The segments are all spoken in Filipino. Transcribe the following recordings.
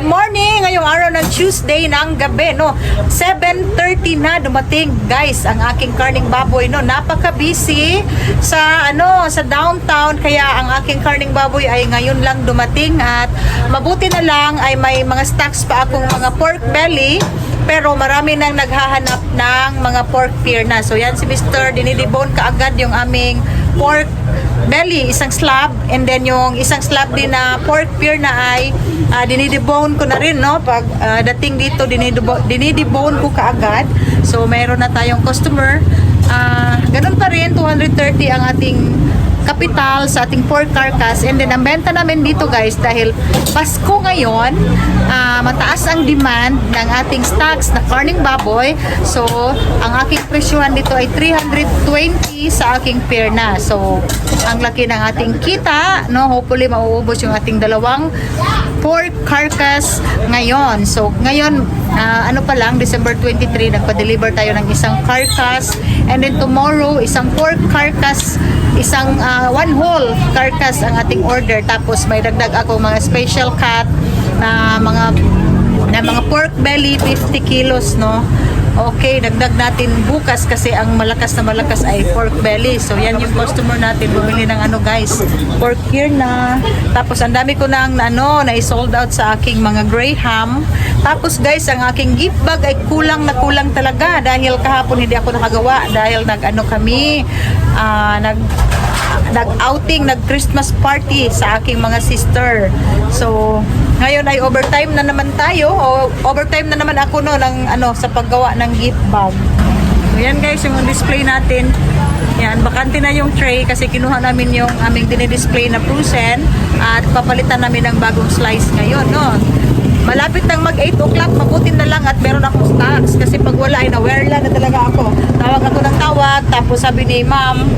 Good morning! Ngayong araw ng Tuesday ng gabi, no? 7:30 na dumating, guys, ang aking karning baboy, no? Napaka-busy sa, sa downtown, kaya ang aking karning baboy ay ngayon lang dumating at mabuti na lang ay may mga stocks pa akong mga pork belly, pero marami nang naghahanap ng mga pork pear na. So yan si Mr. dinidibone kaagad yung aming pork belly, isang slab, and then yung isang slab din na pork pear na ay dinidibone ko na rin, no? Pag dating dito, dinidibone ko kaagad. So mayroon na tayong customer. Ganun pa rin, 230 ang ating kapital sa ating pork carcass, and then ang benta namin dito, guys, dahil Pasko ngayon, mataas ang demand ng ating stocks na karning baboy. So ang aking presyuhan dito ay 320 sa aking pair na. So ang laki ng ating kita, no? Hopefully mauubos yung ating dalawang pork carcass ngayon. So ngayon, pa lang, December 23, nagpa-deliver tayo ng isang carcass, and then tomorrow isang pork carcass, isang one whole carcass ang ating order. Tapos may dagdag ako mga special cut na mga pork belly, 50 kilos, no? Okay, dagdag natin bukas kasi ang malakas na malakas ay pork belly. So yan yung customer natin, bumili ng guys, pork here na. Tapos ang dami ko nang na-sold out sa aking mga gray ham. Tapos guys, ang aking gift bag ay kulang na kulang talaga dahil kahapon hindi ako nakagawa dahil kami nag-outing, nag-Christmas party sa aking mga sister. So ngayon ay overtime na naman tayo, o overtime na naman ako sa paggawa ng gift bag. So yan guys, yung display natin. Yan, bakante na yung tray kasi kinuha namin yung aming dinidisplay na frozen at papalitan namin ng bagong slice ngayon, no? Malapit nang mag 8 o'clock, mabutin na lang at meron akong stocks kasi pag wala ay na-wearla na talaga ako. Tawag ako ng tawag, tapos sabi ni Ma'am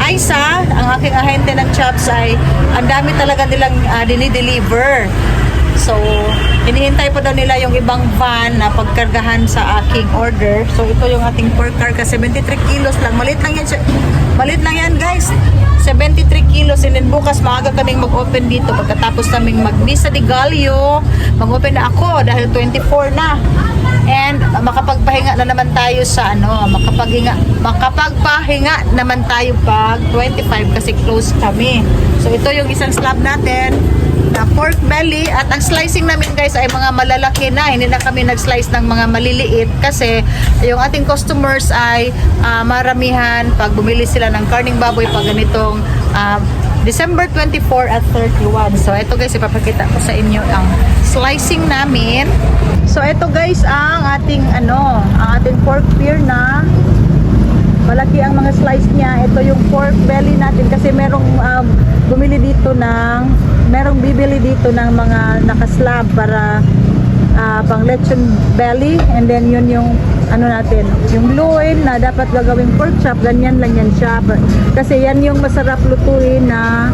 Aisa, ang aking ahente ng Chops, ay ang dami talaga nilang dinideliver. So, hinihintay pa daw nila yung ibang van na pagkargahan sa aking order. So, ito yung ating pork carcass, 73 kilos lang. Malit lang yan guys. 73 kilos, and then bukas maaga kaming mag-open dito pagkatapos naming mag-misa de Gallo. Mag-open na ako dahil 24 na. And makapagpahinga na naman tayo sa makapagpahinga naman tayo pag 25 kasi close kami. So ito yung isang slab natin na pork belly, at ang slicing namin guys ay mga malalaki na, hindi na kami nag-slice ng mga maliliit kasi yung ating customers ay maramihan pag bumili sila ng karning baboy pag ganitong December 24 at 31. So ito guys, ipapakita ko sa inyo ang slicing namin. So ito guys ang ating ating pork pear na malaki ang mga slice niya. Ito yung pork belly natin kasi merong bibili dito ng mga nakaslab para pang lechon belly, and then yun yung natin, yung loin na dapat gagawing pork chop, ganyan lang yan siya kasi yan yung masarap lutuin na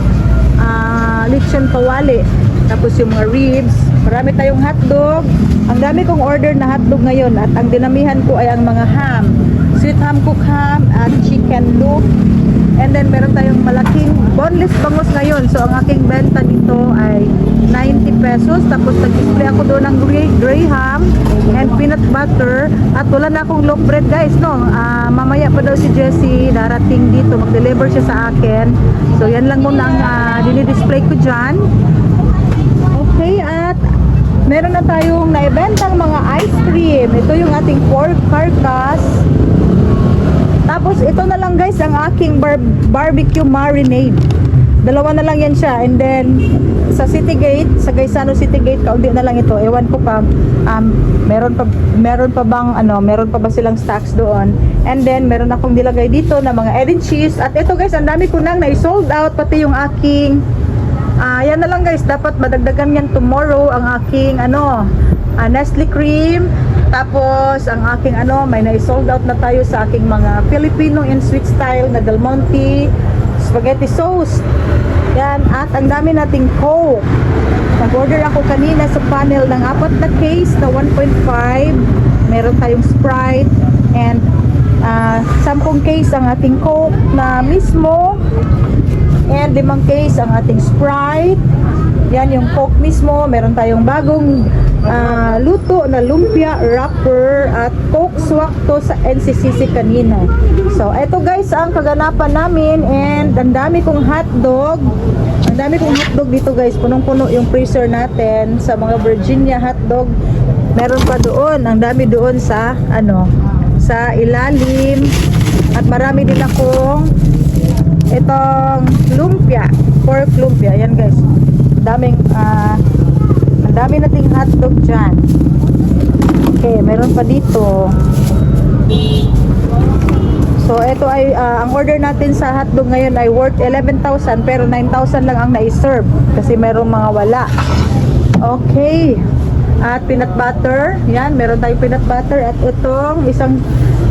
lechon kawali. Tapos yung mga ribs, marami tayong hotdog. Ang dami kong order na hotdog ngayon at ang dinamihan ko ay ang mga ham, sweet ham, cook ham, at chicken loop. And then meron tayong malaking boneless bangus ngayon. So ang aking benta nito ay 90 pesos. Tapos nag-display ako doon ng gray ham and peanut butter. At wala na akong loaf bread guys, no? Mamaya pa daw si Jessie darating dito, mag-deliver siya sa akin. So yan lang muna ang dinidisplay ko dyan. Okay, at meron na tayong naibentang mga ice cream. Ito yung ating pork carcass. Tapos ito na lang guys ang aking barbecue marinade. Dalawa na lang yan siya. And then sa City Gate, sa Gaisano City Gate, kaunti na lang ito. Ewan ko pa meron pa ba silang stocks doon. And then meron akong nilagay dito na mga egg and cheese. At ito guys, ang dami ko nang na-sold out, pati yung aking yan na lang guys, dapat madagdagan yan tomorrow ang aking Nestle cream. Tapos ang aking may na-sold out na tayo sa aking mga Filipino and sweet style na Del Monte spaghetti sauce. Yan, at ang dami nating Coke. Nag-order ako kanina sa panel ng 4 na case na 1.5. Meron tayong Sprite and 10 case ang ating Coke na mismo, and 5 case ang ating Sprite. Yan yung Coke mismo. Meron tayong bagong luto na lumpia wrapper at Coke swak to sa NCCC kanina. So, eto guys ang kaganapan namin, and ang dami kong hotdog. Ang dami kong hotdog dito guys. Punong-puno yung freezer natin sa mga Virginia hotdog. Meron pa doon. Ang dami doon sa sa ilalim. At marami din akong itong lumpia, pork lumpia. Yan guys. Ang dami nating hotdog dyan. Okay, meron pa dito. So, ito ay, ang order natin sa hotdog ngayon ay worth 11,000, pero 9,000 lang ang na-serve kasi merong mga wala. Okay. At peanut butter. Yan, meron tayong peanut butter. At itong isang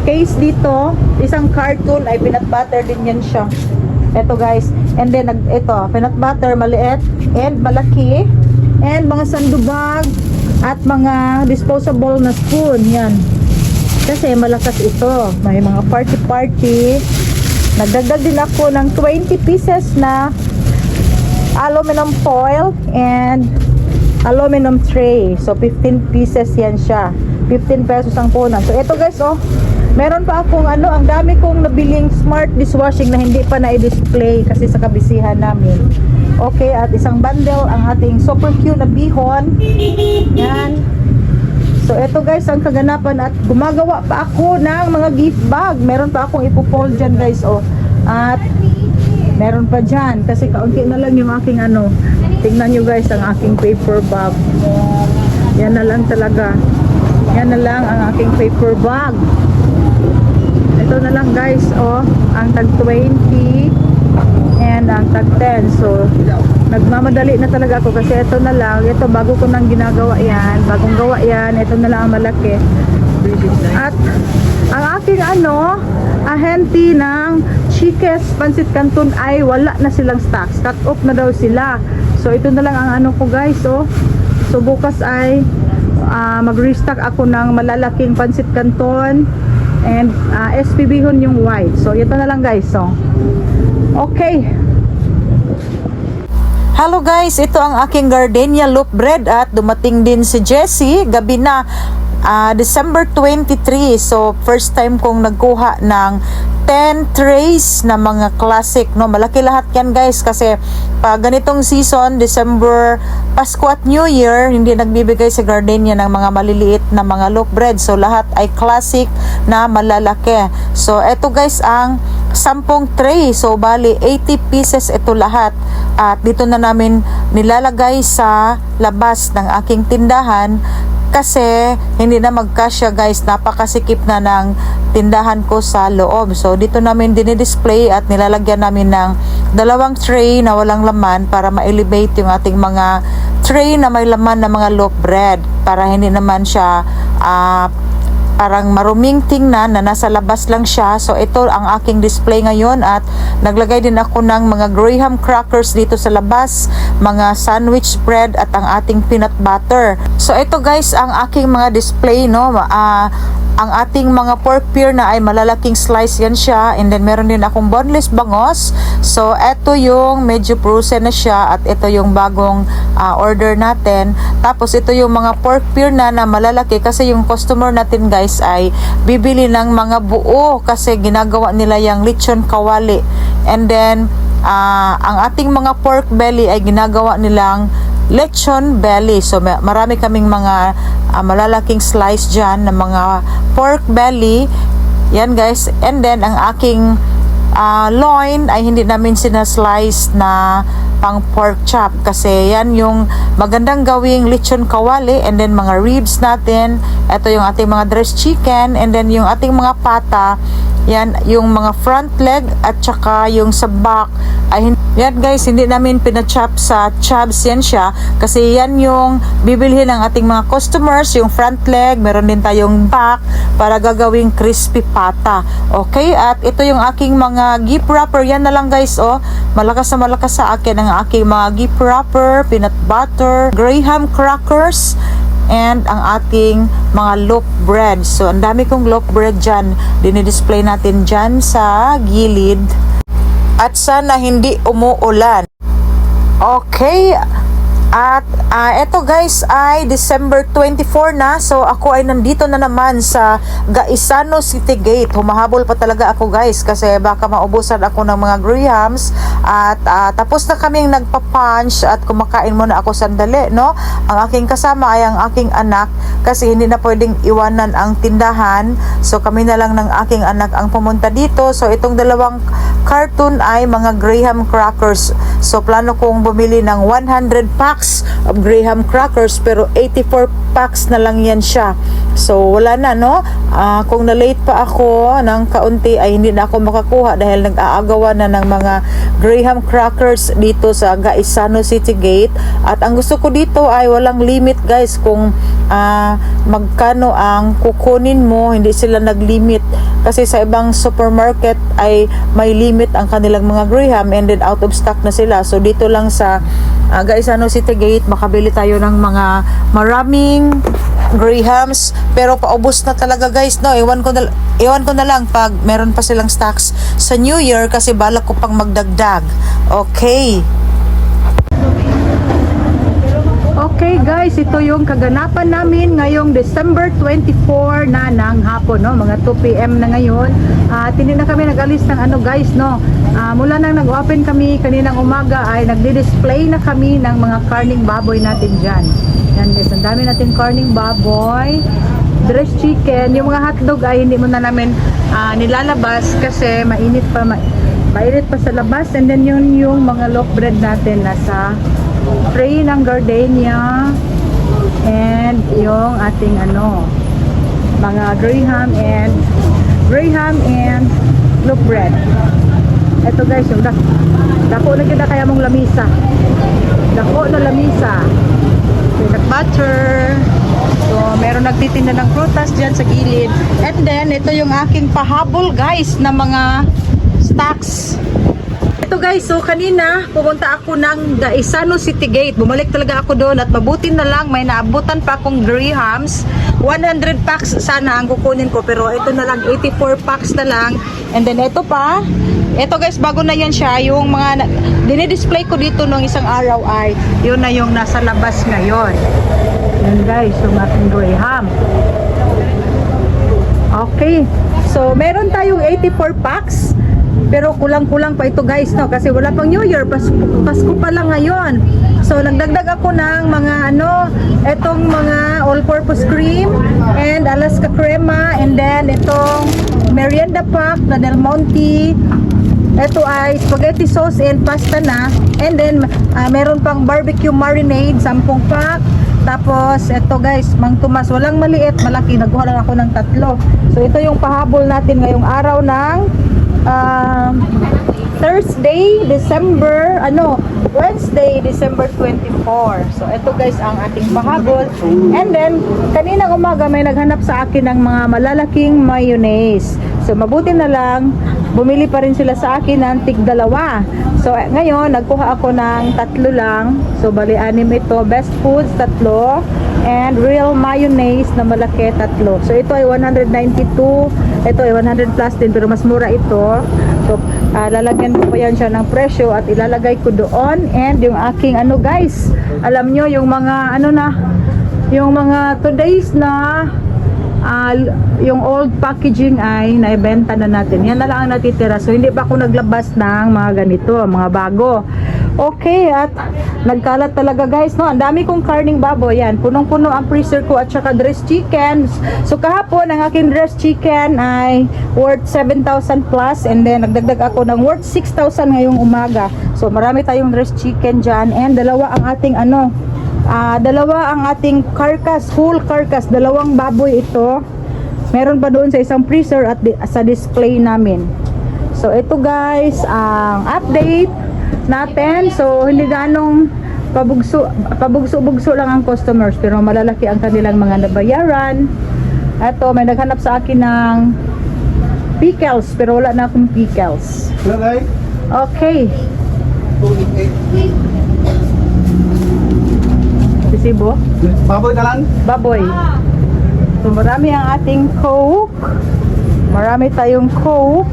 case dito, isang carton ay peanut butter din yan siya. Ito guys. And then, ito, peanut butter, maliit and malaki. And mga sandubag at mga disposable na spoon. Yan. Kasi malakas ito. May mga party-party. Nagdagdag din ako ng 20 pieces na aluminum foil and aluminum tray. So, 15 pieces yan siya. 15 pesos ang punan. So, ito guys, oh. Meron pa akong ang dami kong nabiling smart dishwashing na hindi pa na-display kasi sa kabisihan namin. Okay, at isang bundle ang ating super cute na bihon. Yan. So, ito guys, ang kaganapan at gumagawa pa ako ng mga gift bag. Meron pa akong ipo-fold dyan guys, oh. At meron pa dyan kasi kaunti na lang yung aking tingnan nyo guys ang aking paper bag. Yan na lang talaga. Yan na lang ang aking paper bag. Ito na lang guys, oh, ang tag 20 and ang tag 10. So, nagmamadali na talaga ako kasi ito na lang, ito bago ko nang ginagawa yan, bagong gawa yan, ito na lang ang malaki. At ang aking ahente ng Chiques Pancit Canton ay wala na silang stocks, cut off na daw sila. So, ito na lang ang ko guys, oh. So, bukas ay mag-restock ako ng malalaking Pancit Canton and SPB Hon yung white. So, ito na lang guys. So, okay. Hello guys, ito ang aking gardenia loaf bread at dumating din si Jessie. Gabi na, December 23. So, first time kong nagkuha ng 10 trays na mga classic, no? Malaki lahat yan guys kasi pag ganitong season, December, Pasko at New Year, hindi nagbibigay sa gardenia ng mga maliliit na mga loaf bread. So, lahat ay classic na malalaki. So, eto guys ang 10 tray. So, bali 80 pieces ito lahat. At dito na namin nilalagay sa labas ng aking tindahan kasi hindi na magkasya guys, napakasikip na ng tindahan ko sa loob. So dito namin dinidisplay at nilalagyan namin ng 2 tray na walang laman para ma-elevate yung ating mga tray na may laman na mga loaf bread para hindi naman siya parang maruming tingnan na nasa labas lang siya. So ito ang aking display ngayon at naglagay din ako ng mga Graham crackers dito sa labas, mga sandwich bread at ang ating peanut butter. So ito guys ang aking mga display, no. Ang ating mga pork pure na ay malalaking slice yan siya, and then meron din akong boneless bangos. So ito yung medyo frozen na siya at ito yung bagong order natin. Tapos ito yung mga pork pure na malalaki kasi yung customer natin guys ay bibili ng mga buo kasi ginagawa nila yung lechon kawali. And then ang ating mga pork belly ay ginagawa nilang lechon belly. So marami kaming mga malalaking slice dyan ng mga pork belly. Yan guys. And then ang aking loin ay hindi namin sinaslice na pang pork chop kasi yan yung magandang gawing lechon kawali. And then mga ribs natin, ito yung ating mga dressed chicken, and then yung ating mga pata, yan yung mga front leg at saka yung sa back ay yan guys, hindi namin pinachop sa chops yan siya kasi yan yung bibilhin ng ating mga customers, yung front leg, meron din tayong back para gagawing crispy pata. Okay, at ito yung aking mga gift wrapper. Yan na lang guys, oh, malakas na malakas sa akin ang aking mga gift wrapper, peanut butter, Graham crackers, and ang ating mga loaf bread. So, ang dami kong loaf bread dyan. Dinidisplay natin dyan sa gilid. At sana hindi umuulan. Okay. At eto guys ay December 24 na. So ako ay nandito na naman sa Gaisano City Gate. Humahabol pa talaga ako guys kasi baka maubusan ako ng mga grahams. At tapos na kaming nagpa-punch at kumakain muna ako sandali, no? Ang aking kasama ay ang aking anak kasi hindi na pwedeng iwanan ang tindahan. So kami na lang ng aking anak ang pumunta dito. So itong dalawang carton ay mga graham crackers. So plano kong bumili ng 100 packs of graham crackers pero 84 packs na lang yan siya. So wala na, no? Kung na-late pa ako ng kaunti ay hindi na ako makakuha dahil nag-aagawan na ng mga graham crackers dito sa Gaisano City Gate. At ang gusto ko dito ay walang limit guys kung magkano ang kukunin mo. Hindi sila nag-limit kasi sa ibang supermarket ay may limit ang kanilang mga graham and then out of stock na sila. So dito lang sa Gaisano City Gate makabili tayo ng mga maraming grahams pero paubos na talaga guys, no? Iwan ko na lang pag meron pa silang stocks sa New Year kasi balak ko pang magdagdag. Okay. Okay guys, ito yung kaganapan namin ngayong December 24 na ng hapon, no? Mga 2 PM na ngayon. Hindi na kami nag-alis ng ano guys, no? Mula nang nag-open kami kaninang umaga ay nagdi-display na kami ng mga karning baboy natin dyan. Yan guys, ang dami natin karning baboy, dressed chicken. Yung mga hotdog ay hindi muna namin nilalabas kasi mainit pa sa labas. And then yung mga loaf bread natin nasa tray ng gardenia, and yung ating mga graham and loaf bread. Ito guys, yung dako na kita kaya mong lamisa. Dako na lamisa. Peanut butter. So, meron nagtitinda ng prutas dyan sa gilid. And then, ito yung aking pahabol guys na mga stocks. Ito guys, so kanina pumunta ako ng Gaisano City Gate. Bumalik talaga ako doon at mabuti na lang may naabutan pa akong grahams. 100 packs sana ang kukunin ko pero ito na lang 84 packs na lang. And then ito pa. Ito guys, bago na yan siya. Yung mga dinidisplay ko dito nung isang araw ay yun na yung nasa labas ngayon. Yan guys, yung ating graham. Okay. So, meron tayong 84 packs. Pero kulang-kulang pa ito guys, no? Kasi wala pang New Year, Pasko pa lang ngayon. So nagdagdag ako ng mga etong mga all-purpose cream and Alaska crema, and then itong merienda pack na Del Monte. Ito ay spaghetti sauce and pasta na. And then meron pang barbecue marinade, 10 pack. Tapos ito guys, Mang Tomas, walang maliit, malaki. Nagkuha lang ako ng 3. So ito yung pahabol natin ngayong araw ng Wednesday, December 24. So, ito guys ang ating pahabol. And then, kaninang umaga may naghanap sa akin ng mga malalaking mayonnaise. So, mabuti na lang, bumili pa rin sila sa akin ng tig-2. So, ngayon, nagkuha ako ng 3 lang. So, bali 6 ito. Best Foods, 3. And Real Mayonnaise na malaki, 3. So, ito ay 192. Ito ay 100 plus din, pero mas mura ito. So, lalagyan ko pa yan siya ng presyo at ilalagay ko doon. And yung aking guys, alam nyo, yung mga yung mga today's na yung old packaging ay naibenta na natin. Yan na lang ang natitira. So, hindi pa ako naglabas ng mga ganito, mga bago. Okay, at nagkalat talaga guys, no? Ang dami kong karning baboy. Yan, punong-puno ang freezer ko at saka dressed chicken. So, kahapon, ang aking dressed chicken ay worth 7,000 plus. And then, nagdagdag ako ng worth 6,000 ngayong umaga. So, marami tayong dressed chicken dyan. And dalawa ang ating carcass, whole carcass, 2 baboy ito. Meron pa doon sa isang freezer at sa display namin. So ito guys, ang update natin. So hindi ganong pabugso lang ang customers pero malalaki ang kanilang mga nabayaran. Ito, may naghanap sa akin ng pickles pero wala na akong pickles. Okay. Sibo? Baboy ka lang? Baboy. So marami ang ating Coke. Marami tayong Coke.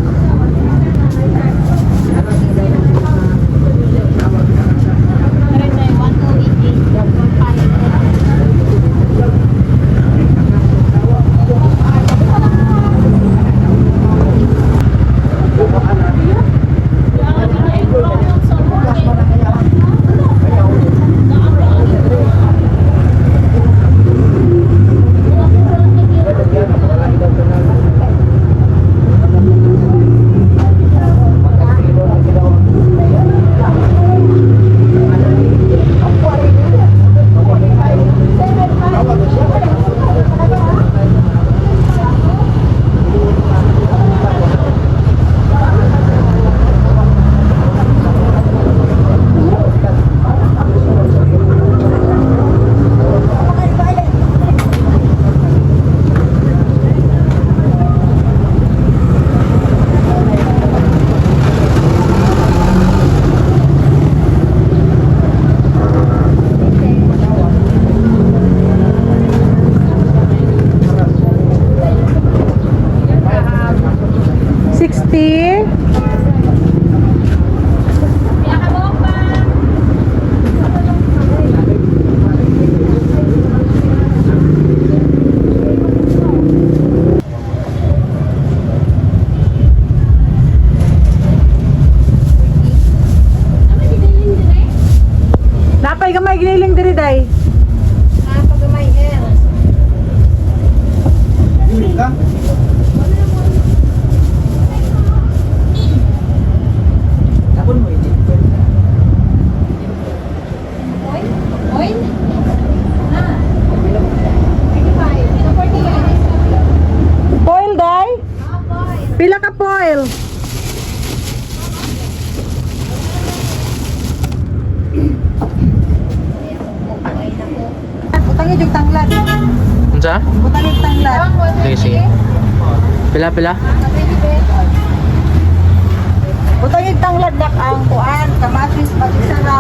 150. Napay gamay giniling diri day. Yun ka? Tapon mo ini. Foil day? Pila ka foil? Butangin yung tanglad. Unsa? Butangin yung tanglad. Sige, sige. Pila. Butangin yung tanglad na ang kuan, kamatis, patisara,